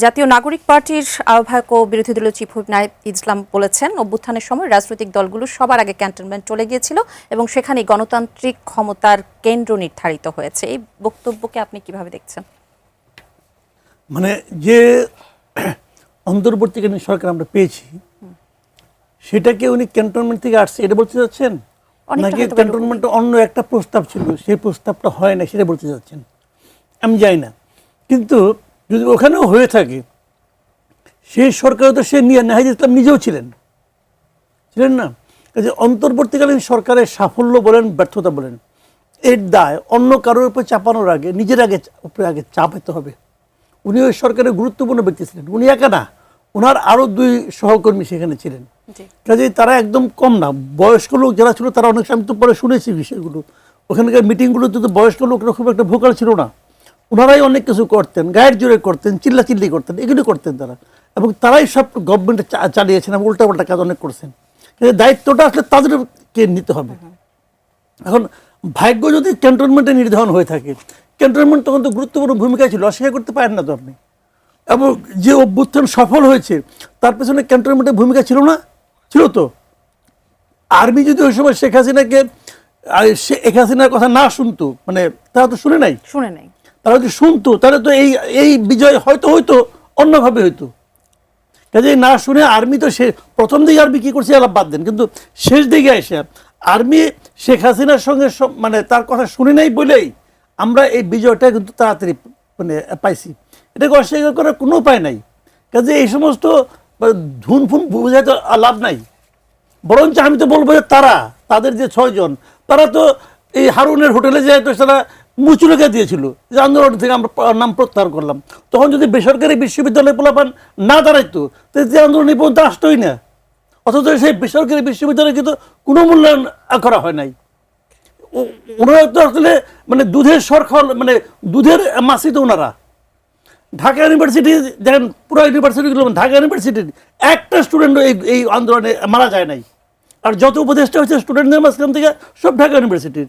জাতীয় নাগরিক পার্টির আহ্বায়ক ও বিরোধী দলীয় চিফ হুইপ নাহিদ ইসলাম বলেছেন, অভ্যুত্থানের সময় রাজনৈতিক দলগুলো সবার আগে ক্যান্টনমেন্ট চলে গিয়েছিল এবং সেখানে গণতান্ত্রিক ক্ষমতার কেন্দ্র নির্ধারিত হয়েছে। এই বক্তব্যকে আপনি কিভাবে দেখছেন? মানে যে অন্তর্বর্তীকালীন সরকার আমরা পেয়েছি সেটাকে উনি ক্যান্টনমেন্ট থেকে আসছে এটা বলতে চাচ্ছেন, নাকি ক্যান্টনমেন্টে অন্য একটা প্রস্তাব ছিল সেই প্রস্তাবটা হয় না সেটা বলতে চাচ্ছেন? আমি জানি না, কিন্তু যদি ওখানেও হয়ে থাকে সেই সরকারে তো সে নাহিদ ইসলাম নিজেও ছিলেন না। যে অন্তর্বর্তীকালীন সরকারের সাফল্য বলেন ব্যর্থতা বলেন, এর দায় অন্য কারোর উপর চাপানোর আগে নিজের উপরে আগে চাপাতে হবে। উনি ওই সরকারের গুরুত্বপূর্ণ ব্যক্তি ছিলেন, উনি একা না, ওনার আরও 2 সহকর্মী সেখানে ছিলেন। কাজেই তারা একদম কম না, বয়স্ক লোক যারা ছিল তারা অনেক আমি তো পরে শুনেছি বিষয়গুলো, ওখানকার মিটিংগুলোতে তো বয়স্ক লোকরা খুব একটা ভোকাল ছিল না, ওনারাই অনেক কিছু করতেন, গায়ের জোরে করতেন, চিল্লাচিল্লি করতেন, এগুলো করতেন তারা, এবং তারাই সব গভর্নমেন্টে চালিয়েছেন এবং উল্টাপাল্টা কাজ অনেক করছেন। কিন্তু দায়িত্বটা আসলে তাদেরকে নিতে হবে। এখন ভাগ্য যদি ক্যান্টনমেন্টে নির্ধারণ হয়ে থাকে, ক্যান্টনমেন্ট তখন তো গুরুত্বপূর্ণ ভূমিকা ছিল, অস্বীকার করতে পারেন না তো আপনি। এবং যে অভ্যুত্থান সফল হয়েছে তার পেছনে ক্যান্টনমেন্টের ভূমিকা ছিল না? ছিল তো। আর্মি যদি ওই সময় শেখ হাসিনাকে শেখ হাসিনার কথা না শুনতো, মানে তারা তো শুনে নাই, তারা যদি শুনতো তাহলে তো এই বিজয় হয়তো অন্যভাবে হইতো। কাজে না শুনে আর্মি তো সে প্রথম দিকে আর্মি কী করছে আলাপ বাদ দেন, কিন্তু শেষ দিকে এসে আর্মি শেখ হাসিনার সঙ্গে মানে তার কথা শুনে নাই বলেই আমরা এই বিজয়টা কিন্তু তাড়াতাড়ি মানে পাইছি, এটাকে অস্বীকার করার কোনো উপায় নাই। কাজে এই সমস্ত ধুন ফুন বোঝায় তো লাভ নাই। বরঞ্চ আমি তো বলবো যে তাদের যে 6 জন তারা তো এই হারুনের হোটেলে যায় তো তারা মুচুলেখা দিয়েছিল যে আন্দোলন থেকে আমরা নাম প্রত্যাহার করলাম। তখন যদি বেসরকারি বিশ্ববিদ্যালয়ে পোলাপান না দাঁড়াইতো তাহলে যে আন্দোলন এই পর্যন্ত আসতোই না। অথচ সেই বেসরকারি বিশ্ববিদ্যালয়ে কিন্তু কোনো মূল্যায়ন করা হয় নাই। ওনারা তো আসলে মানে দুধের সরখল, মানে দুধের মাসি তো ওনারা। ঢাকা ইউনিভার্সিটি দেখেন, পুরো ইউনিভার্সিটিগুলো, ঢাকা ইউনিভার্সিটির একটা স্টুডেন্ট এই আন্দোলনে মারা যায় নাই, আর যত উপদেষ্টা হচ্ছে স্টুডেন্টদের মাঝখান থেকে সব ঢাকা ইউনিভার্সিটির।